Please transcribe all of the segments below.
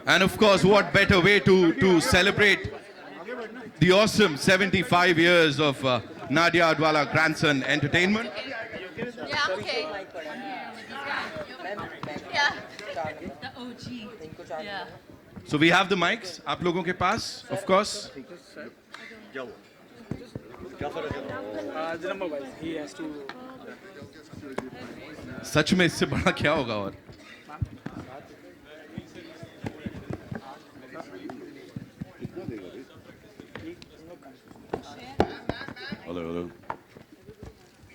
And of course, what better way to celebrate the awesome 75 years of Nadia Adwala Grandson Entertainment. Yeah, okay. Yeah. The OG. Yeah. So we have the mics, आप लोगों के पास, of course. सच में इससे बड़ा क्या होगा और? Hello.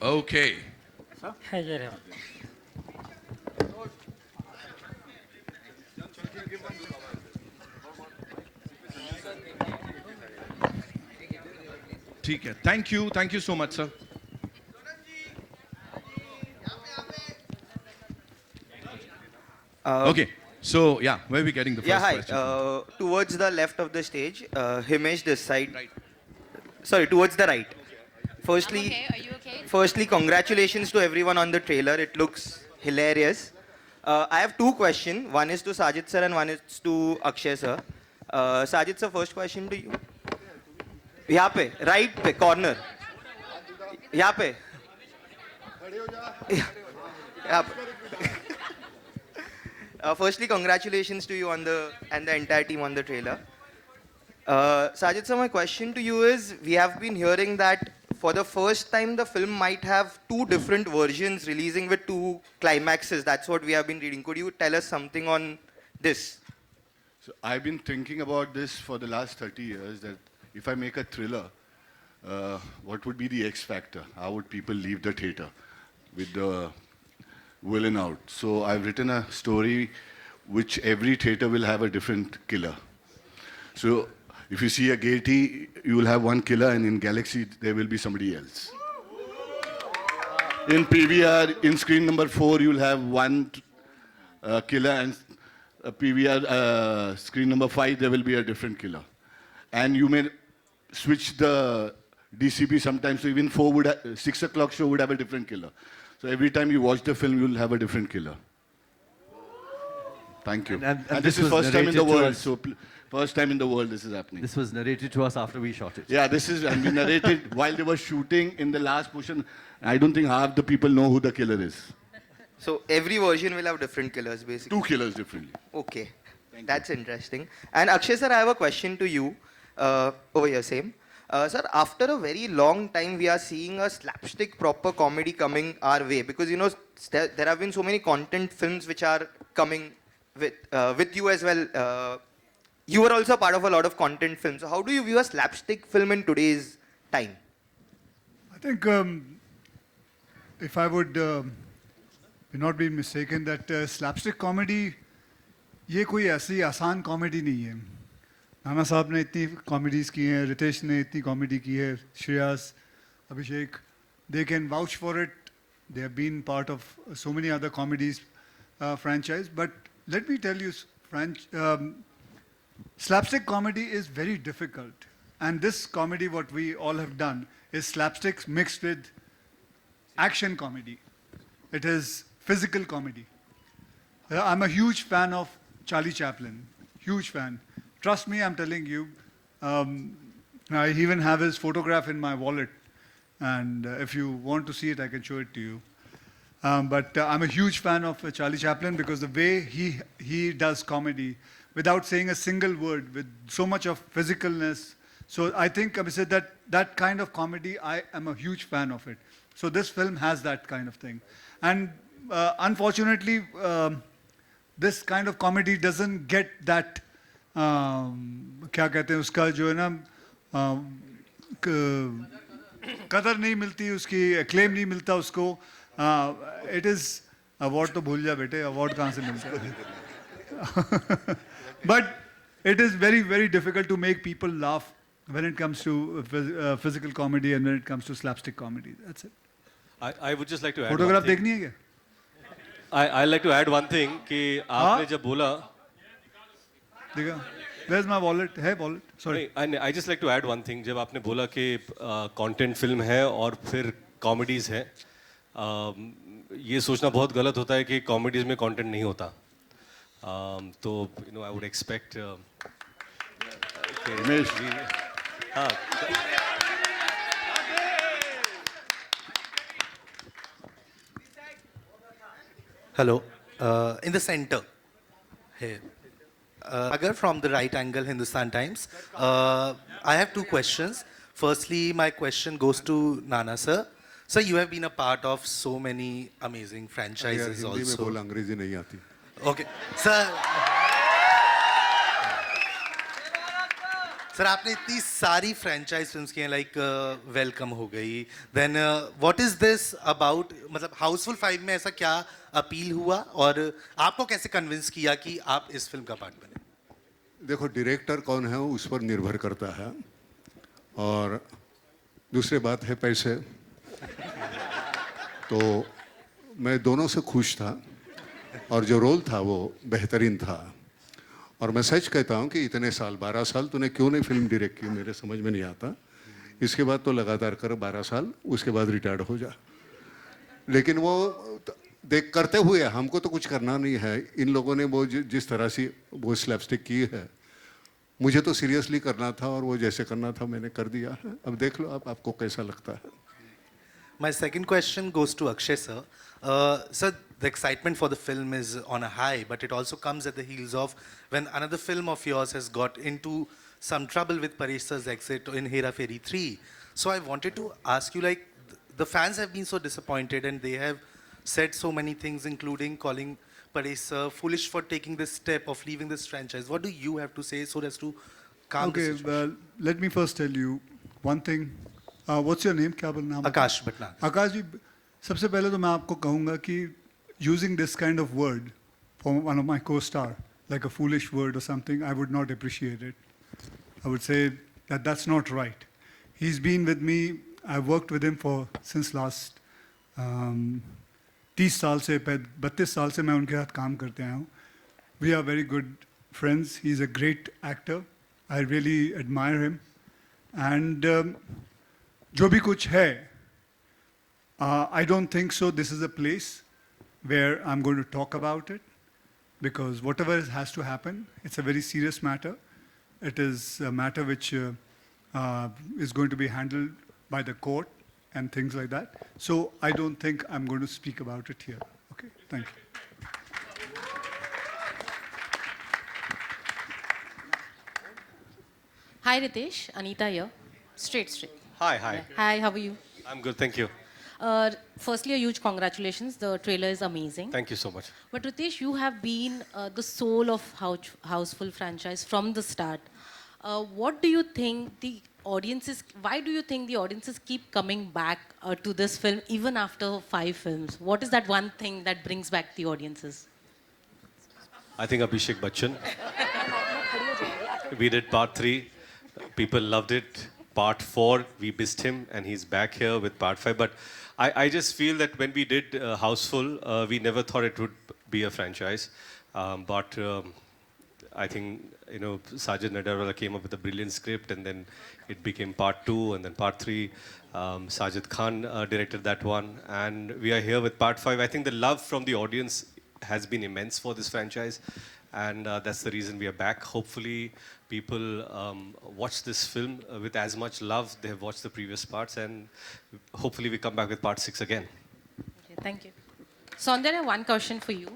Okay. ठीक है. Thank you so much, sir. Okay. So yeah, where are we getting the first question? Towards the left of the stage, Himesh this side. Right. Sorry, towards the right. Firstly, I'm okay. Are you okay? Firstly, congratulations to everyone on the trailer. It looks hilarious. I have two questions. One is to Sajid sir and one is to Akshay sir. Sajid sir, first question to you. यहाँ पे, right पे, corner. यहाँ पे. यहाँ पे. Firstly, congratulations to you on and the entire team on the trailer. Sajid sir, my question to you is, we have been hearing that for the first time the film might have two different versions releasing with two climaxes. That's what we have been reading. Could you tell us something on this? So I've been thinking about this for the last 30 years, that if I make a thriller, what would be the X factor? How would people leave the theater with the villain out? So I've written a story which every theater will have a different killer. So if you see a Gaiety, you will have one killer, and in Galaxy, there will be somebody else. In PVR, in screen number 4, you will have one killer, and PVR screen number 5, there will be a different killer. And you may switch the DCP sometimes, so even 6 o'clock show would have a different killer. So every time you watch the film, you will have a different killer. Thank you. And this is first time in the world, so first time in the world this is happening. This was narrated to us after we shot it. Yeah, this is, and we narrated while they were shooting in the last portion. I don't think half the people know who the killer is. So every version will have different killers, basically. 2 killers differently. Okay, that's interesting. And Akshay sir, I have a question to you. Over here, same. Sir, after a very long time, we are seeing a slapstick proper comedy coming our way, because you know there have been so many content films which are coming with you as well. You were also part of a lot of content films. So how do you view a slapstick film in today's time? I think if I would not be mistaken, that slapstick comedy, ये कोई ऐसी आसान comedy नहीं है. नाना साहब ने इतनी comedies की हैं, रितेश ने इतनी कॉमेडी की है, श्रेयस, अभिषेक, they can vouch for it. They have been part of so many other comedies franchise. But let me tell you, slapstick comedy is very difficult. And this comedy, what we all have done, is slapsticks mixed with action comedy. It is physical comedy. I'm a huge fan of Charlie Chaplin, huge fan. Trust me, I'm telling you. I even have his photograph in my wallet. And if you want to see it, I can show it to you. But I'm a huge fan of Charlie Chaplin because the way he does comedy without saying a single word, with so much of physicalness. So I think I said that kind of comedy, I am a huge fan of it. So this film has that kind of thing. And unfortunately, this kind of comedy doesn't get that, क्या कहते हैं उसका जो है ना, कदर नहीं मिलती उसकी, acclaim नहीं मिलता उसको. It is award तो भूल जा बेटे, award कहाँ से मिलता है? But it is very, very difficult to make people laugh when it comes to physical comedy and when it comes to slapstick comedy. That's it. I would just like to add Photograph one thing. देखनी है क्या? I like to add one thing कि आपने जब बोला देखा, where's my wallet? है wallet? Sorry. I just like to add one thing. जब आपने बोला कि content film है और फिर comedies है, ये सोचना बहुत गलत होता है कि comedies में content नहीं होता. तो I would expect. Ramesh. Hello. In the center. Here. Agar from the right angle, Hindustan Times. I have two questions. Firstly, my question goes to Nana sir. Sir, you have been a part of so many amazing franchises Hindi में also. बोल अंग्रेजी नहीं आती Okay. Sir. Sir आपने इतनी सारी franchise films की हैं लाइक वेलकम हो गई then what is this about मतलब हाउसफुल 5 में ऐसा क्या अपील हुआ और आपको कैसे कन्विंस किया कि आप इस फिल्म का पार्ट बने देखो डायरेक्टर कौन है उस पर निर्भर करता है और दूसरी बात है पैसे तो मैं दोनों से खुश था और जो रोल था वो बेहतरीन था और मैं सच कहता हूँ कि इतने साल 12 साल तूने क्यों नहीं फिल्म डायरेक्ट की मेरे समझ में नहीं आता इसके बाद तो लगातार कर 12 साल उसके बाद रिटायर्ड हो जा लेकिन वो देख करते हुए हमको तो कुछ करना नहीं है इन लोगों ने वो जिस तरह से वो स्लैपस्टिक की है मुझे तो सीरियसली करना था और वो जैसे करना था मैंने कर दिया है अब देख लो आपको कैसा लगता है My second question goes to Akshay sir. Sir, the excitement for the film is on a high, but it also comes at the heels of when another film of yours has got into some trouble with Paresh sir's exit in Hera Fairy 3. So I wanted to ask you, like, the fans have been so disappointed and they have said so many things, including calling Paresh sir foolish for taking this step of leaving this franchise. What do you have to say so as to calm the Okay, situation? well, let me first tell you one thing. What's your name? क्या बोल नाम? Akash Bhatnagar. आकाश जी, सबसे पहले तो मैं आपको कहूँगा कि using this kind of word for one of my co-star, like a foolish word or something, I would not appreciate it. I would say that that's not right. He's been with me. I've worked with him since last 30 साल से 32 साल से मैं उनके साथ काम करते आया हूँ. We are very good friends. He's a great actor. I really admire him. And जो भी कुछ है, I don't think so this is a place where I'm going to talk about it because whatever has to happen, it's a very serious matter. It is a matter which is going to be handled by the court and things like that. So I don't think I'm going to speak about it here. Okay, thank you. Hi, Ritesh. Anita here. Straight. Hi. Hi, how are you? I'm good, thank you. Firstly, a huge congratulations. The trailer is amazing. Thank you so much. But Ritesh, you have been the soul of Houseful franchise from the start. What do you think the audiences? Why do you think the audiences keep coming back to this film even after 5 films? What is that one thing that brings back the audiences? I think Abhishek Bachchan. We did part 3. People loved it. Part 4, we missed him, and he's back here with part 5. But I just feel that when we did Houseful, we never thought it would be a franchise. But I think, Sajid Nadarwala came up with a brilliant script, and then it became part 2, and then part 3. Sajid Khan directed that one, and we are here with part 5. I think the love from the audience has been immense for this franchise, and that's the reason we are back. Hopefully, people watch this film with as much love they have watched the previous parts, and hopefully we come back with part 6 again. Okay, thank you. Saundarya, one question for you.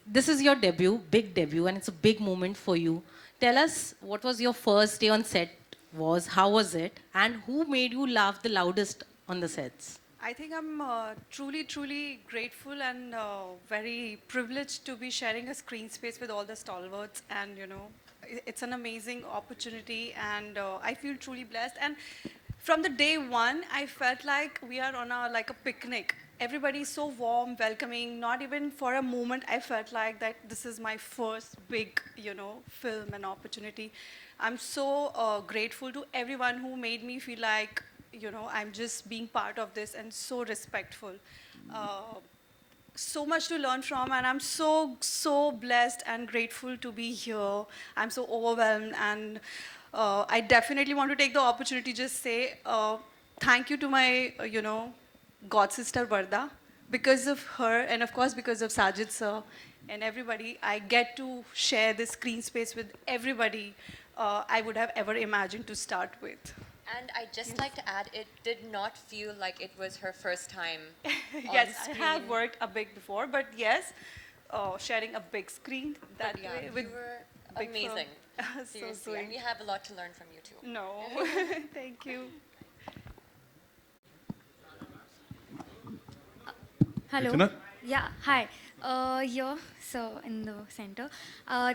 This is your debut, big debut, and it's a big moment for you. Tell us what was your first day on set was, how was it, and who made you laugh the loudest on the sets? I think I'm truly grateful and very privileged to be sharing a screen space with all the stalwarts, and it's an amazing opportunity, and I feel truly blessed. And from the day one, I felt like we are on a picnic. Everybody is so warm, welcoming. Not even for a moment I felt like that this is my first big, film and opportunity. I'm so grateful to everyone who made me feel like, I'm just being part of this, and so respectful. So much to learn from, and I'm so blessed and grateful to be here. I'm so overwhelmed, and I definitely want to take the opportunity to just say thank you to my, God sister Varda, because of her and of course because of Sajid sir and everybody, I get to share this screen space with everybody I would have ever imagined to start with. And I'd just like to add, it did not feel like it was her first time Yes, on I screen. have worked a big before, but yes, sharing a big screen that But yeah, way you with were big amazing. film. So Seriously, and we sweet. have a lot to learn from you too. No, thank you. Hello. Archana? Yeah, hi. Here, so in the center.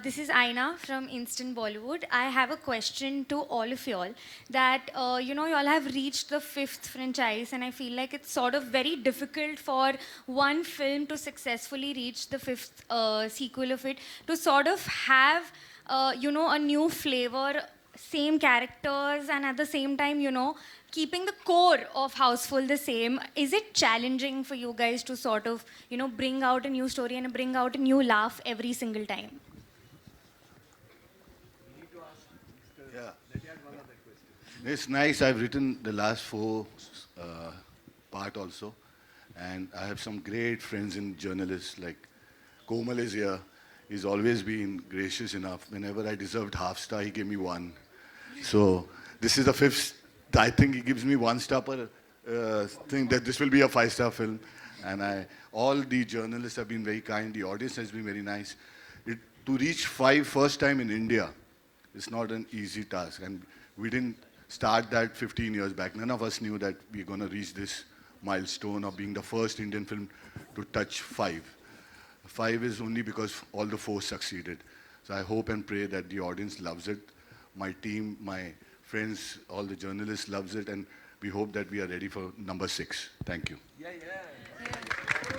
This is Aina from Instant Bollywood. I have a question to all of y'all that, you know, y'all have reached the 5th franchise, and I feel like it's sort of very difficult for one film to successfully reach the 5th sequel of it, to sort of have, you know, a new flavor, same characters, and at the same time, you know, keeping the core of Houseful the same. Is it challenging for you guys to sort of, you know, bring out a new story and bring out a new laugh every single time? Yeah. It's nice. I've written the last 4 part also. And I have some great friends in journalists like Komal is here. He's always been gracious enough. Whenever I deserved half star, he gave me 1. So this is the 5th. I think he gives me 1 star per thing that this will be a 5-star film. And all the journalists have been very kind. The audience has been very nice. To reach 5 first time in India is not an easy task. And we didn't start that 15 years back. None of us knew that we're going to reach this milestone of being the first Indian film to touch 5. 5 is only because all the 4 succeeded. So I hope and pray that the audience loves it. My team, my friends, all the journalists loves it, and we hope that we are ready for number 6. Thank you.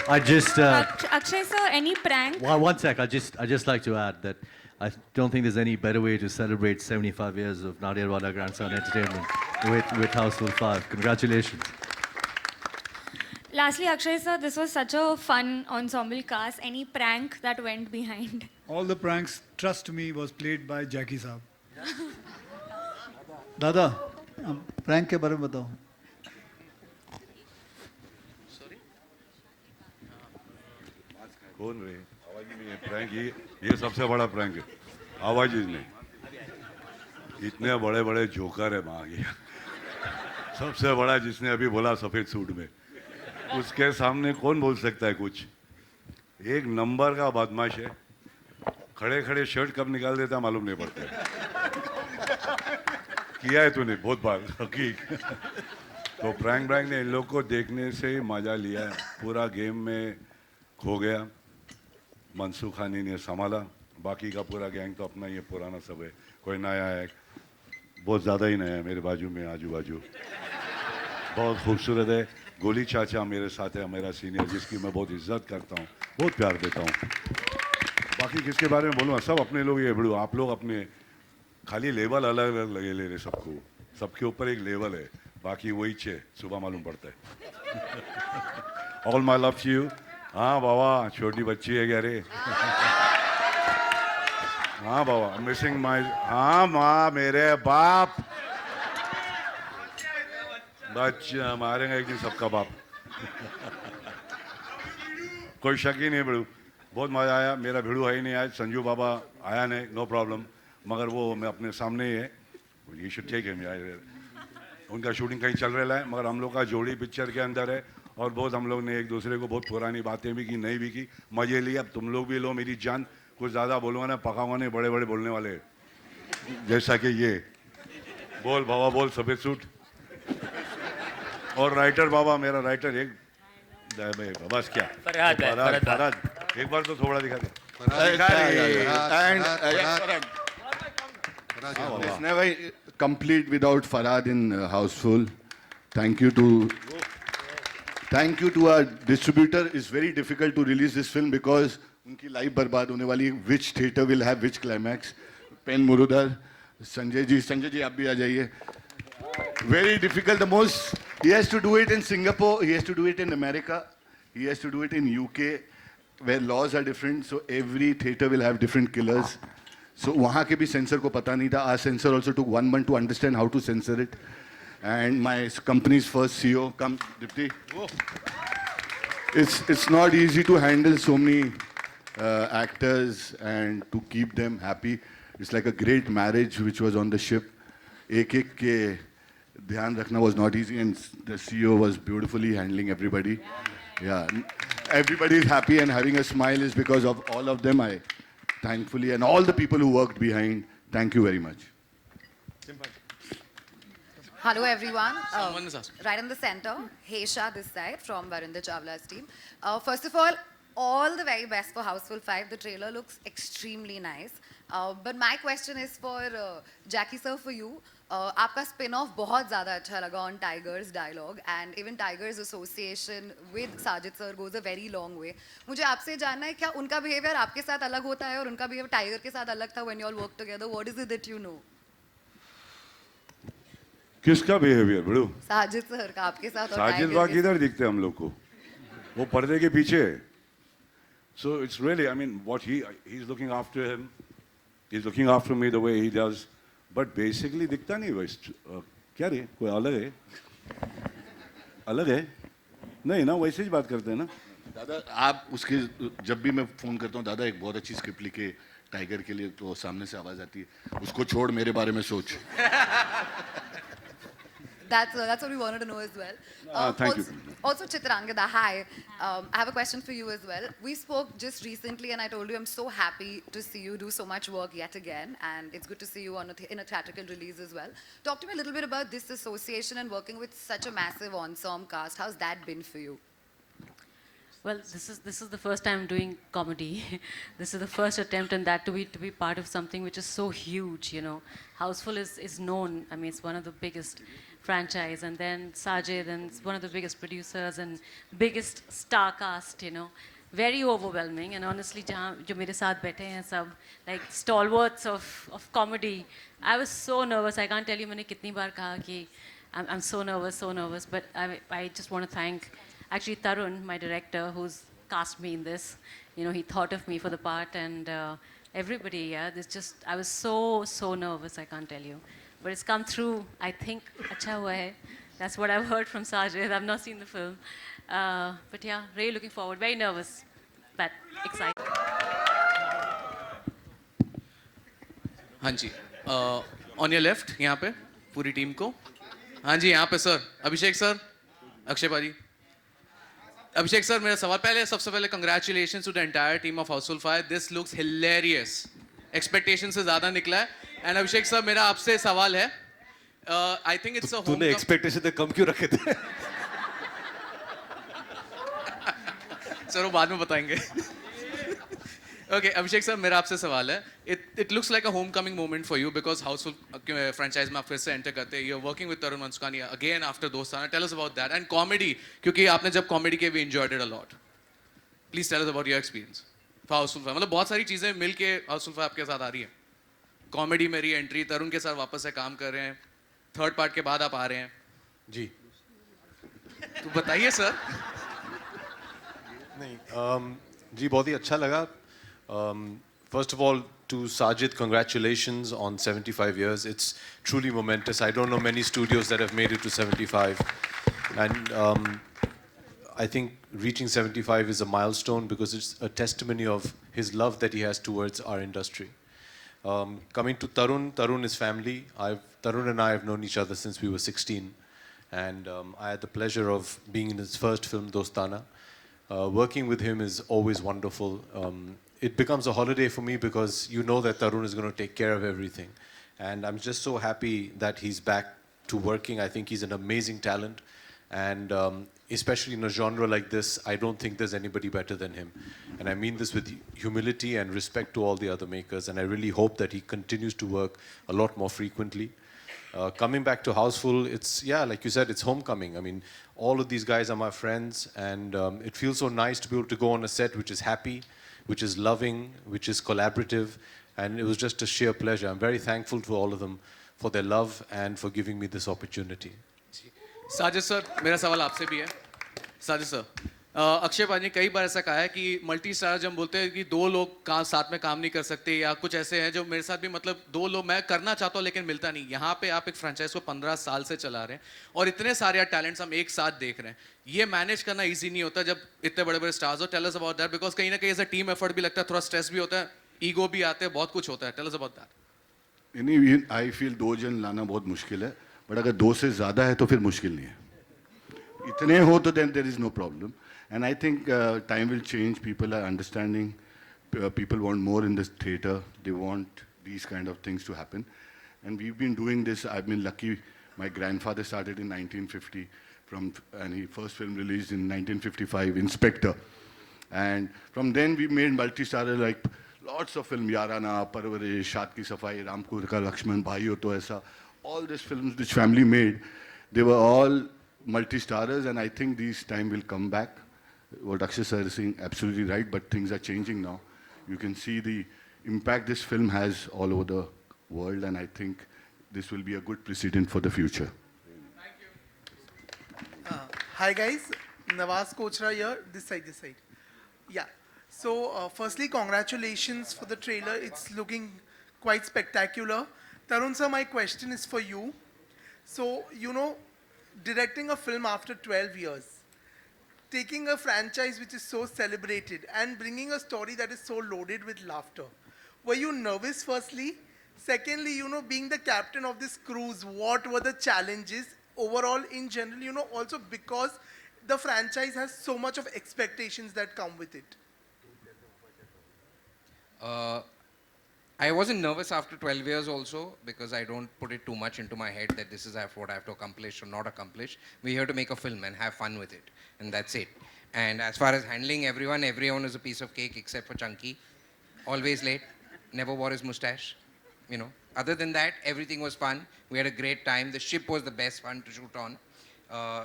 I just Akshay sir, any prank? one sec. I just like to add that I don't think there's any better way to celebrate 75 years of Nadia Wala Grandson Entertainment with Houseful 5. Congratulations. Lastly, Akshay sir, this was such a fun ensemble cast. Any prank that went behind? All the pranks, trust me, was played by Jackie साहब. दादा, prank के बारे में बताओ. कौन रे आवाज ही नहीं है प्रैंक ये सबसे बड़ा प्रैंक है आवाज ही नहीं इतने बड़े बड़े जोकर है वहाँ गया सबसे बड़ा जिसने अभी बोला सफेद सूट में उसके सामने कौन बोल सकता है कुछ एक नंबर का बदमाश है खड़े खड़े शर्ट कब निकाल देता मालूम नहीं पड़ता किया है तूने बहुत बार हकीक तो प्रैंक ने इन लोग को देखने से ही मजा लिया पूरा गेम में खो गया मनसूख खानी ने संभाला बाकी का पूरा गैंग तो अपना ये पुराना सब है कोई नया है बहुत ज़्यादा ही नया है मेरे बाजू में आजू बाजू बहुत खूबसूरत है गोली चाचा मेरे साथ है मेरा सीनियर जिसकी मैं बहुत इज्जत करता हूँ बहुत प्यार देता हूँ बाकी किसके बारे में बोलूँ सब अपने लोग ये बड़ू आप लोग अपने खाली लेवल अलग अलग लगे ले रहे सबको सबके ऊपर एक लेवल है बाकी वही छे सुबह मालूम पड़ता है ऑल माई लव यू हाँ बाबा छोटी बच्ची है क्या रे हाँ बाबा मिसिंग माई हाँ माँ मेरे बाप बच्चा मारेंगे एक दिन सबका बाप कोई शक ही नहीं भिड़ू बहुत मज़ा आया मेरा भिड़ू है ही नहीं आज संजू बाबा आया नहीं नो प्रॉब्लम मगर वो मैं अपने सामने ही है ये शुड टेक हिम उनका शूटिंग कहीं चल रहा है मगर हम लोग का जोड़ी पिक्चर के अंदर है और बहुत हम लोग ने एक दूसरे को बहुत पुरानी बातें भी की नहीं भी की मजे लिए अब तुम लोग भी लो मेरी जान कुछ ज़्यादा बोलूँगा ना पकाऊंगा नहीं बड़े बड़े बोलने वाले जैसा कि ये बोल बाबा बोल सफ़ेद सूट और राइटर बाबा मेरा राइटर एक बस क्या फरहाद एक बार तो थोड़ा दिखा दे It's never complete without Farhad in Houseful. Thank you to our distributor. It's very difficult to release this film because उनकी लाइफ बर्बाद होने वाली which theater will have which climax. Pen Murudhar, Sanjay ji आप भी आ जाइए. Very difficult. The most he has to do it in Singapore. He has to do it in America. He has to do it in UK, where laws are different. So every theater will have different killers. So वहाँ के भी censor को पता नहीं था. Our censor also took 1 month to understand how to censor it. And my company's first CEO, come Dipti. it's not easy to handle so many actors and to keep them happy. It's like a great marriage which was on the ship. Ek ke dhyan rakhna was not easy, and the CEO was beautifully handling everybody. Yeah, everybody is happy and having a smile is because of all of them. I thankfully, and all the people who worked behind, thank you very much. Hello everyone. Someone is asking. Right in the center, Hesha this side from Varinder Chawla's team. First of all the very best for Houseful 5. The trailer looks extremely nice. But my question is for Jackie sir, for you. आपका spin-off बहुत ज़्यादा अच्छा लगा on Tiger's dialogue, and even Tiger's association with Sajid sir goes a very long way. मुझे आपसे जानना है क्या उनका behavior आपके साथ अलग होता है और उनका behavior Tiger के साथ अलग था when you all work together? What is it that you know? किसका बिहेवियर बड़ू? साजिद सर का आपके साथ और साजिद Tiger वाह के किधर दिखते हैं हम लोग को? वो पर्दे के पीछे. So it's really, I mean, what he's looking after him, he's looking after me the way he does, but basically दिखता नहीं वैसे. क्या रे? कोई अलग है? अलग है? नहीं ना, वैसे ही बात करते हैं ना. दादा आप उसके जब भी मैं फोन करता हूँ, दादा एक बहुत अच्छी स्क्रिप्ट लिखे टाइगर के लिए, तो सामने से आवाज आती है, उसको छोड़ मेरे बारे में सोच. That's what we wanted to know as well. Thank you. Also, Chitrangada, hi. I have a question for you as well. We spoke just recently, and I told you I'm so happy to see you do so much work yet again, and it's good to see you in a theatrical release as well. Talk to me a little bit about this association and working with such a massive ensemble cast. How's that been for you? Well, this is the first time doing comedy. This is the first attempt, and that to be part of something which is so huge. You know, Houseful is known. I mean, it's one of the biggest franchise, and then Sajid, and it's one of the biggest producers and biggest star cast. You know, very overwhelming. And honestly, जो मेरे साथ बैठे हैं सब like stalwarts of comedy. I was so nervous. I can't tell you मैंने कितनी बार कहा कि I'm so nervous. But I just want to thank. Actually, Tarun, my director, who's cast me in this, you know, he thought of me for the part, and everybody, yeah, I was so nervous, I can't tell you. But it's come through, I think, acha hua hai. That's what I've heard from Sajid. I've not seen the film. But yeah, really looking forward. Very nervous, but excited. हाँ जी, on your left, यहाँ पे, पूरी team को. हाँ जी, यहाँ पे sir, अभिषेक sir, Akshay पाजी. Abhishek sir, मेरा सवाल पहले सबसे पहले congratulations to the entire team of Houseful 5. This looks hilarious. Expectations से ज़्यादा निकला है. And Abhishek sir, मेरा आपसे सवाल है. I think it's a तूने expectation से कम क्यों रखे थे? सर वो बाद में बताएंगे. Okay, Abhishek sir, मेरा आपसे सवाल है. It looks like a homecoming moment for you because Houseful franchise में आप फिर से enter करते हैं. You're working with Tarun Mansukhani again after Dostana. Tell us about that. And comedy, क्योंकि आपने जब comedy के we enjoyed it a lot. Please tell us about your experience for Houseful 5. मतलब बहुत सारी चीजें मिल के Houseful 5 आपके साथ आ रही हैं. Comedy में re-entry, तरुण के साथ वापस से काम कर रहे हैं. Third part के बाद आप आ रहे हैं. जी. तो बताइए सर. नहीं, जी बहुत ही अच्छा लगा. First of all, to Sajid, congratulations on 75 years. It's truly momentous. I don't know many studios that have made it to 75. And I think reaching 75 is a milestone because it's a testimony of his love that he has towards our industry. Coming to Tarun is family. Tarun and I have known each other since we were 16. And I had the pleasure of being in his first film, Dostana. Working with him is always wonderful. It becomes a holiday for me because you know that Tarun is going to take care of everything. And I'm just so happy that he's back to working. I think he's an amazing talent. And especially in a genre like this, I don't think there's anybody better than him. And I mean this with humility and respect to all the other makers. And I really hope that he continues to work a lot more frequently. Coming back to Houseful, it's, yeah, like you said, it's homecoming. I mean, all of these guys are my friends. And it feels so nice to be able to go on a set which is happy, which is loving, which is collaborative, and it was just a sheer pleasure. I'm very thankful to all of them for their love and for giving me this opportunity. Sajid sir, मेरा सवाल आपसे भी है. Sajid sir, Akshay पाजी ने कई बार ऐसा कहा है कि मल्टी स्टार जब बोलते हैं कि दो लोग साथ में काम नहीं कर सकते या कुछ ऐसे हैं जो मेरे साथ भी मतलब दो लोग मैं करना चाहता हूँ लेकिन मिलता नहीं। यहाँ पे आप एक फ्रेंचाइज को 15 साल से चला रहे हैं और इतने सारे टैलेंट्स हम एक साथ देख रहे हैं। ये मैनेज करना ईजी नहीं होता जब इतने बड़े बड़े स्टार्स हो। Tell us about that because कहीं ना कहीं ऐसा टीम एफर्ट भी लगता है, थोड़ा स्ट्रेस भी होता है, ईगो भी आते हैं, बहुत कुछ होता है। Tell us about that. I feel 2 जन लाना बहुत मुश्किल है, बट अगर 2 से ज़्यादा है तो फिर मुश्किल नहीं है। इतने हो तो then there is no problem, and I think time will change, people are understanding, people want more in this theatre, they want these kind of things to happen, and we've been doing this. I've been lucky. My grandfather started in 1950 and he first film released in 1955, Inspector, and from then we made multi-starrer like lots of film, Yarana, Parvarish, Shaad Ki Safai, Ramkur Ka Lakshman, Bhai Ho To Aisa, all these films which family made, they were all multi-starrers, and I think these time will come back. What Akshay sir is saying, absolutely right, but things are changing now. You can see the impact this film has all over the world, and I think this will be a good precedent for the future. Hi guys, Nawaz Kochra here, this side. Yeah, so firstly congratulations for the trailer, it's looking quite spectacular. Tarun sir, my question is for you. So, you know, directing a film after 12 years, taking a franchise which is so celebrated and bringing a story that is so loaded with laughter, were you nervous firstly? Secondly, you know, being the captain of this cruise, what were the challenges overall in general, you know, also because the franchise has so much of expectations that come with it? I wasn't nervous after 12 years also because I don't put it too much into my head that this is what I have to accomplish or not accomplish. We're here to make a film and have fun with it, and that's it. And as far as handling everyone is a piece of cake except for Chunky. Always late, never wore his mustache, you know. Other than that, everything was fun. We had a great time. The ship was the best fun to shoot on.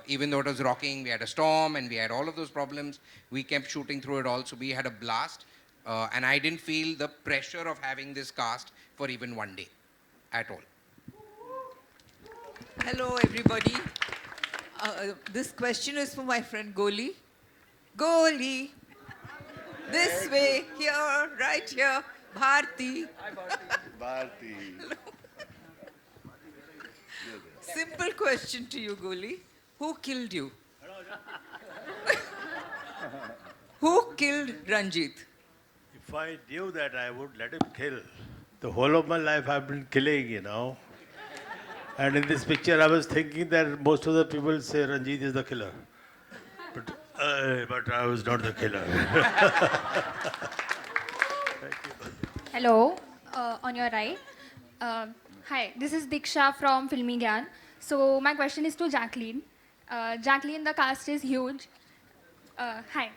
Even though it was rocking, we had a storm and we had all of those problems. We kept shooting through it all, so we had a blast. And I didn't feel the pressure of having this cast for even one day at all. Hello, everybody. This question is for my friend Goli. Goli. This way, here, right here. Bharti. Bharti. Simple question to you, Goli. Who killed you? Who killed Ranjit? If I knew that, I would let him kill. The whole of my life I've been killing, you know. And in this picture, I was thinking that most of the people say Ranjit is the killer. But I was not the killer. Hello, on your right. Hi, this is Diksha from Filmi Gyan. So my question is to Jacqueline. Jacqueline, the cast is huge. Hi.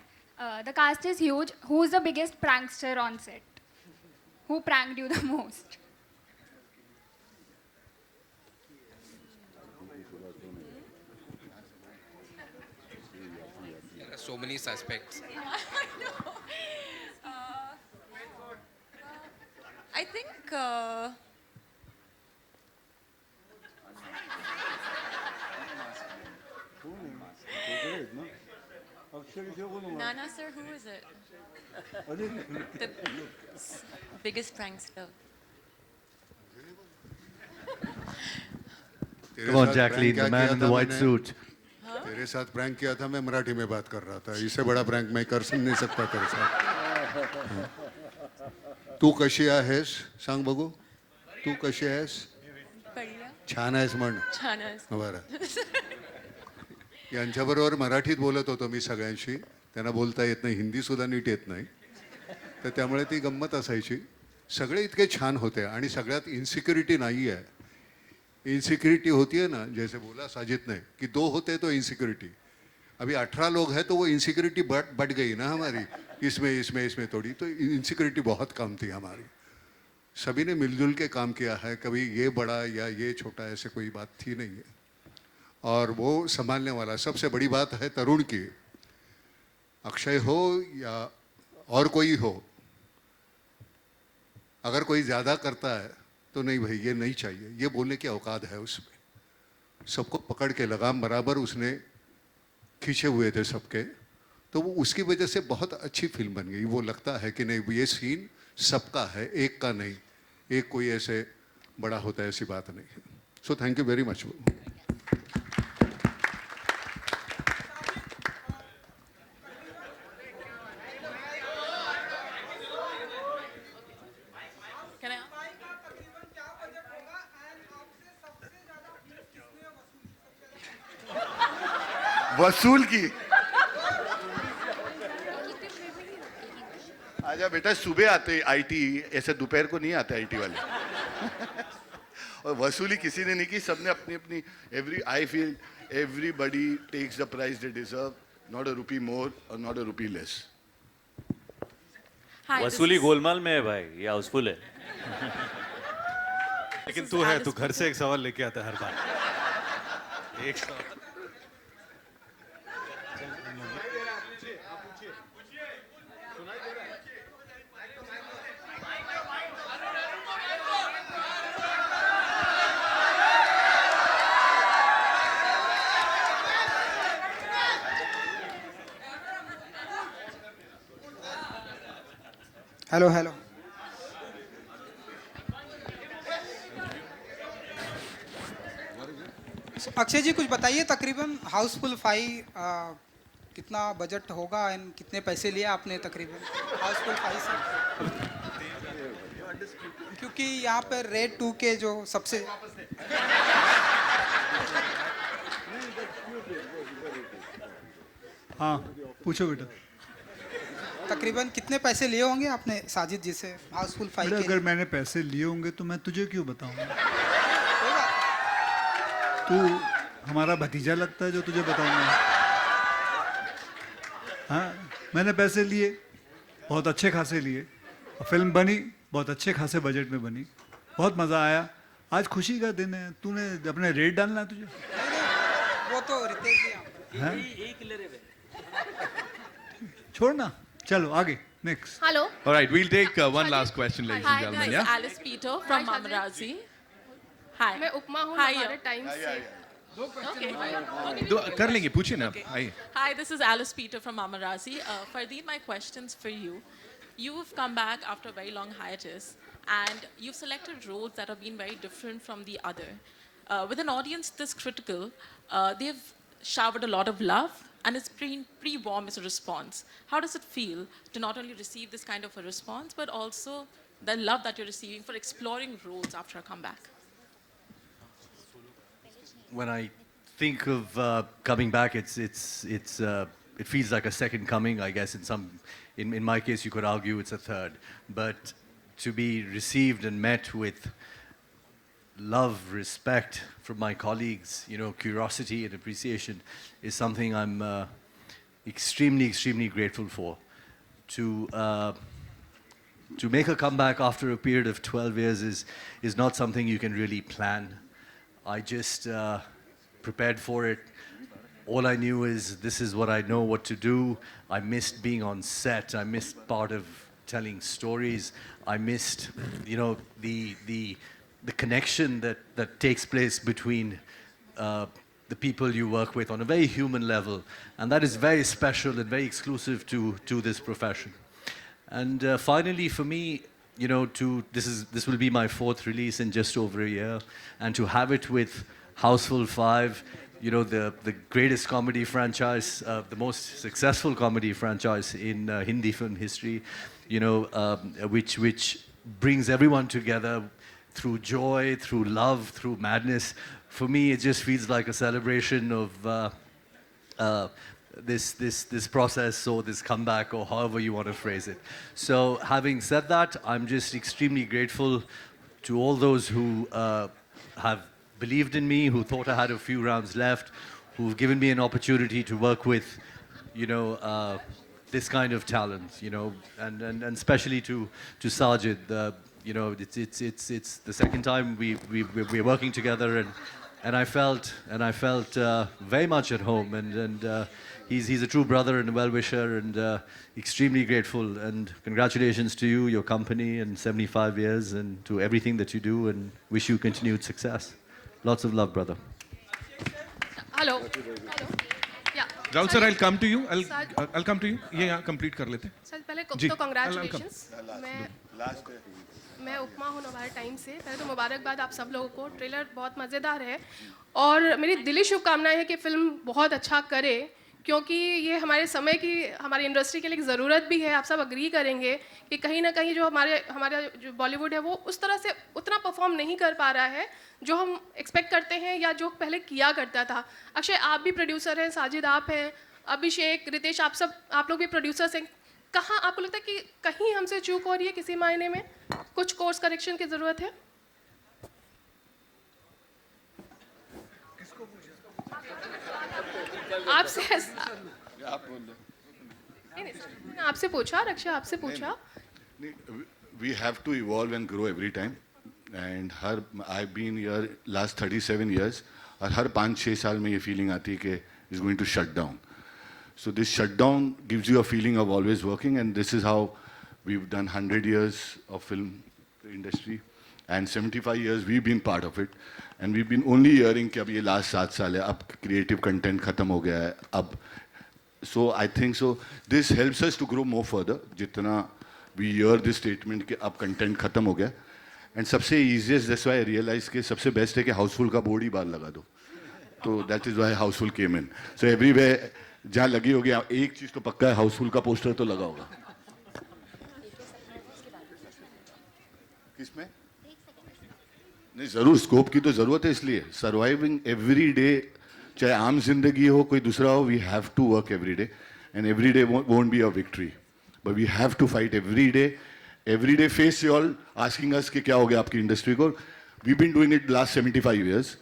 The cast is huge. Who is the biggest prankster on set? Who pranked you the most? There are so many suspects. I think Nana sir, who is it? The biggest prankster. Come on, Jacqueline, the man in the white suit. तेरे साथ prank किया था, मैं मराठी में बात कर रहा था. इससे बड़ा प्रैंक मैं कर नहीं सकता तेरे साथ. तू कशी आहेस सांग बघू. तू कशी आहेस. छान आहेस म्हण. छान आहेस. बरं. यांच्याबरोबर मराठीत बोलत होतो मी सगळ्यांशी. त्यांना बोलता येत नाही, हिंदी सुद्धा नीट येत नाही. तर त्यामुळे ती गंमत असायची. सगळे इतके छान होते आणि सगळ्यात इन्सिक्युरिटी नाही आहे. इनसिक्योरिटी होती है ना, जैसे बोला साजिद ने कि 2 होते तो इनसिक्योरिटी. अभी 18 लोग हैं तो वो इनसिक्योरिटी बढ़ गई ना हमारी. इसमें थोड़ी तो इनसिक्योरिटी बहुत कम थी हमारी. सभी ने मिलजुल के काम किया है. कभी ये बड़ा या ये छोटा ऐसे कोई बात थी नहीं है. और वो संभालने वाला सबसे बड़ी बात है तरुण की. अक्षय हो या और कोई हो, अगर कोई ज़्यादा करता है तो नहीं भाई ये नहीं चाहिए, ये बोलने की औकात है उसमें. सबको पकड़ के लगाम बराबर उसने खींचे हुए थे सबके. तो वो उसकी वजह से बहुत अच्छी फिल्म बन गई। वो लगता है कि नहीं ये सीन सबका है, एक का नहीं, एक कोई ऐसे बड़ा होता है ऐसी बात नहीं है। So thank you very much. Can I? वसूल की। आजा बेटा, सुबह आते आईटी, ऐसे दोपहर को नहीं आते आईटी वाले। और वसूली किसी ने नहीं की, सबने अपनी अपनी I feel everybody takes the price they deserve, not a rupee more और नॉट अ रुपी लेस। वसूली गोलमाल में है भाई, ये हाउसफुल है। लेकिन तू है, तू घर से एक सवाल लेके आता है हर बार। एक सवाल। Hello hello. अक्षय जी कुछ बताइए, तकरीबन हाउसफुल 5 कितना बजट होगा एंड कितने पैसे लिए आपने तकरीबन हाउसफुल 5 से? क्योंकि यहाँ पर रेड 2 के जो सबसे हाँ पूछो बेटा। तकरीबन कितने पैसे लिए होंगे आपने साजिद जी से हाउसफुल 5 बेटा के? अगर मैंने पैसे लिए होंगे तो मैं तुझे क्यों बताऊंगा? तू हमारा भतीजा लगता है जो तुझे बताऊंगा। हाँ मैंने पैसे लिए, बहुत अच्छे खासे लिए, और फिल्म बनी बहुत अच्छे खासे बजट में बनी, बहुत मज़ा आया। आज खुशी का दिन है, तूने अपने रेट डालना है तुझे। वो तो रितेश जी हाँ? छोड़ना, चलो आगे next. Hello. All right, we'll take one last question, ladies and Hi, gentlemen. this is Yeah. Alice Peter from Mamarazi. Hi. मैं उपमा हूँ हमारे टाइम से। Okay. कर लेंगे, पूछिए ना। आइए। Hi, this is Alice Peter from Mamarazi. Fardeen, my question's for you. You've come back after a very long hiatus, and you've selected roles that have been very different from the other. With an audience this critical, they've showered a lot of love, and it's pretty warm as a response. How does it feel to not only receive this kind of a response, but also the love that you're receiving for exploring roles after a comeback? When I think of coming back, it feels like a second coming. I guess in my case, you could argue it's a third. But to be received and met with love, respect from my colleagues, curiosity and appreciation is something I'm extremely, extremely grateful for. To make a comeback after a period of 12 years is not something you can really plan. I just prepared for it. All I knew is this is what I know what to do. I missed being on set. I missed part of telling stories. I missed, the connection that takes place between the people you work with on a very human level. And that is very special and very exclusive to this profession. And finally, for me, this will be my 4th release in just over a year. And to have it with Houseful 5, the greatest comedy franchise, the most successful comedy franchise in Hindi film history, which brings everyone together through joy, through love, through madness. For me, it just feels like a celebration of this process or this comeback or however you want to phrase it. So having said that, I'm just extremely grateful to all those who have believed in me, who thought I had a few rounds left, who've given me an opportunity to work with, this kind of talent, and especially to Sajid. It's the second time we're working together, and I felt very much at home, and he's a true brother and a well-wisher, and extremely grateful. And congratulations to you, your company, and 75 years, and to everything that you do, and wish you continued success. Lots of love, brother. Hello. Hello. Yeah. Rahul sir, I'll come to you. I'll come to you. ये यहाँ complete कर लेते हैं. Sir पहले जी, तो I'll come. Congratulations मैं उपमा हूँ Noir time से पहले तो मुबारकबाद आप सब लोगों को ट्रेलर बहुत मज़ेदार है और मेरी दिली शुभकामनाएं है कि फिल्म बहुत अच्छा करे क्योंकि ये हमारे समय की हमारी इंडस्ट्री के लिए एक ज़रूरत भी है. आप सब अग्री करेंगे कि कहीं ना कहीं जो हमारा जो बॉलीवुड है वो उस तरह से उतना परफॉर्म नहीं कर पा रहा है जो हम एक्सपेक्ट करते हैं या जो पहले किया करता था. अक्षय आप भी प्रोड्यूसर हैं, साजिद आप हैं, अभिषेक, रितेश आप लोग भी प्रोड्यूसर्स हैं. कहाँ आपको लगता है कि कहीं हमसे चूक हो रही है किसी मायने में, कुछ कोर्स करेक्शन की ज़रूरत है? आपसे आपसे पूछा, रक्षा आपसे पूछा. We have to evolve and grow every time. And I've been here last 37 years. और हर 5-6 साल में ये feeling आती है कि is going to shut down. So this shutdown gives you a feeling of always working, and this is how we've done 100 years of film industry, and 75 years we've been part of it, and we've been only hearing कि अब ये last 7 साल है, अब creative content खत्म हो गया है, अब so I think so this helps us to grow more further. जितना we hear this statement कि अब content खत्म हो गया, and सबसे easiest that's why I realized कि सबसे best है कि हाउसफुल का बोर्ड ही बाहर लगा दो. तो that is why Housefull came in. So everywhere जहाँ लगी होगी एक चीज तो पक्का है, हाउसफुल का पोस्टर तो लगा होगा. किसमें? नहीं जरूर स्कोप की तो जरूरत है, इसलिए सर्वाइविंग एवरी डे, चाहे आम जिंदगी हो कोई दूसरा हो, we have to work every day, and every day won't be a victory, but we have to fight every day face you all asking us कि क्या हो गया आपकी इंडस्ट्री को. We been doing it last 75 years.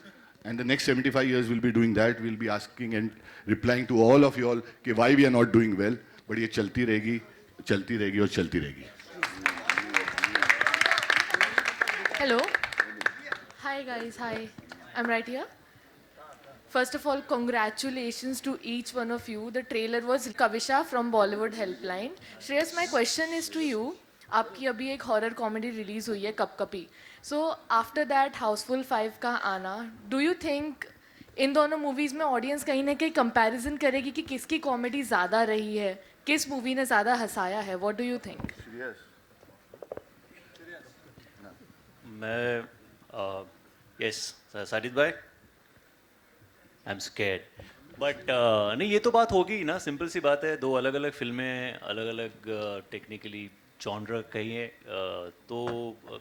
And the next 75 years we'll be doing that. We'll be asking and replying to all of you all कि why we are not doing well. But ये चलती रहेगी और चलती रहेगी. Hello. Hi guys. Hi. I'm right here. First of all, congratulations to each one of you. The trailer was Kavisha from Bollywood Helpline. Shreyas, my question is to you. आपकी अभी एक horror comedy release हुई है कपकपी. So after that Housefull 5 का आना, do you think in दोनों movies में audience कहीं ना कहीं कंपैरिजन करेगी कि किसकी कॉमेडी ज़्यादा रही है, किस मूवी ने ज़्यादा हंसाया है? What do you think? मैं यस साजिद भाई, आई एम स्कैर्ड बट नहीं, ये तो बात होगी ना, सिंपल सी बात है. दो अलग अलग फिल्में, अलग अलग टेक्निकली जॉनर कहिए, तो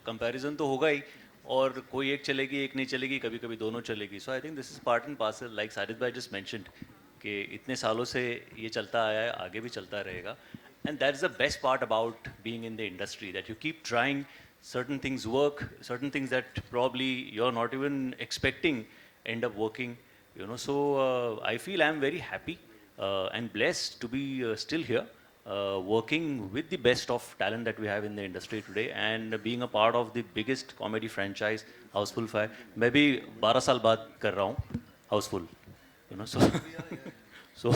कंपैरिजन तो होगा ही, और कोई एक चलेगी एक नहीं चलेगी, कभी कभी दोनों चलेगी. So I think this is part and parcel, like Sajid भाई जस्ट मेंशन्ड कि इतने सालों से ये चलता आया है, आगे भी चलता रहेगा. And that is the best part about being in the industry, that you keep trying. Certain things work, certain things that probably you're not even expecting end up working, you know. So I feel I'm very happy and blessed to be still here, working with the best of talent that we have in the industry today, and being a part of the biggest comedy franchise, Houseful 5. मैं भी 12 साल बाद कर रहा हूँ Houseful, you know. So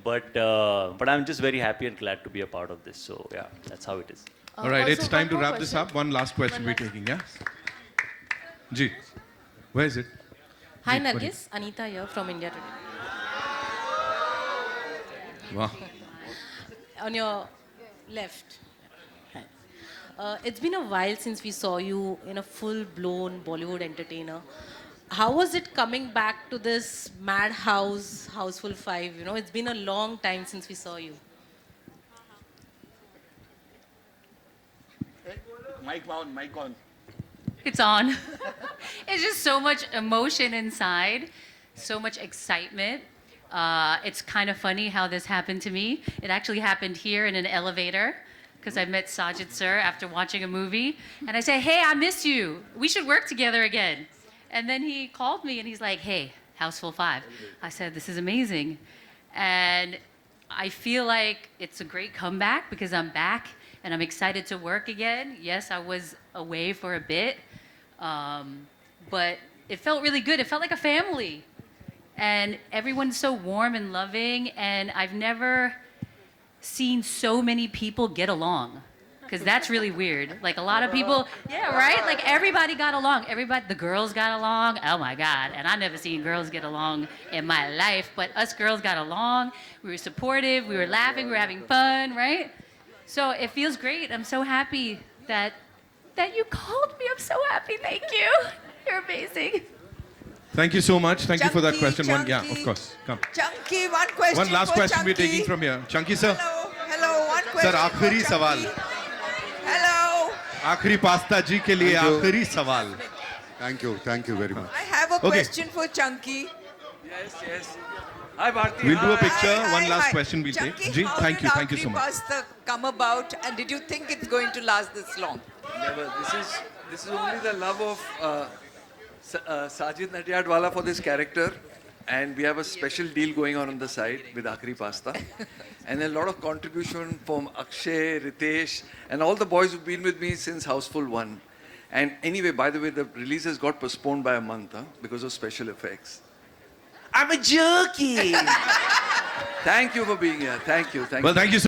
but I'm just very happy and glad to be a part of this. So yeah, that's how it is. All right, it's time to wrap this up. One last question we're taking, yeah? Ji, where is it? Hi, Nargis. Anita here from India Today. Wow. On your left. It's been a while since we saw you in a full-blown Bollywood entertainer. How was it coming back to this madhouse, Houseful 5? You know, it's been a long time since we saw you. Mic on. It's on. It's just so much emotion inside, so much excitement. It's kind of funny how this happened to me. It actually happened here in an elevator because I met Sajid sir after watching a movie. And I said, hey, I miss you. We should work together again. And then he called me and he's like, hey, Houseful 5. I said, this is amazing. And I feel like it's a great comeback because I'm back. And I'm excited to work again. Yes, I was away for a bit, but it felt really good. It felt like a family. And everyone's so warm and loving, and I've never seen so many people get along. because that's really weird. Like a lot of people, yeah, right? Like everybody got along. Everybody, the girls got along. Oh my God. And I never seen girls get along in my life, but us girls got along. We were supportive. We were laughing. We were having fun, right? So it feels great. I'm so happy that you called me. I'm so happy. Thank you. You're amazing. Thank you so much. Thank you for that Chunky, question. One, yeah, Chunky. of course. Come. Chunky, one question. One last for question Chunky. we're taking from here. Chunky sir. Hello, one question. Sir, आखिरी for सवाल. Chunky. Hello. आखिरी pasta जी के लिए Thank you. आखिरी सवाल. Thank you very much. I have a Okay. question for Chunky. Yes. Hi, Bharti. We'll do a Hi, picture. hi, One last hi. question we'll Chunky, take. Ji, how thank did you so Aakhri much. Pasta come about, and did you think it's going to last this long? Never. This is only the love of Sajid Natyadwala for this character, and we have a special deal going on the side with Aakhri Pasta, and a lot of contribution from Akshay, Ritesh, and all the boys who've been with me since Houseful 1. And anyway, by the way, the release has got postponed by a month because of special effects. I'm a jerky. Thank you for being here. Thank you. Well, thank you so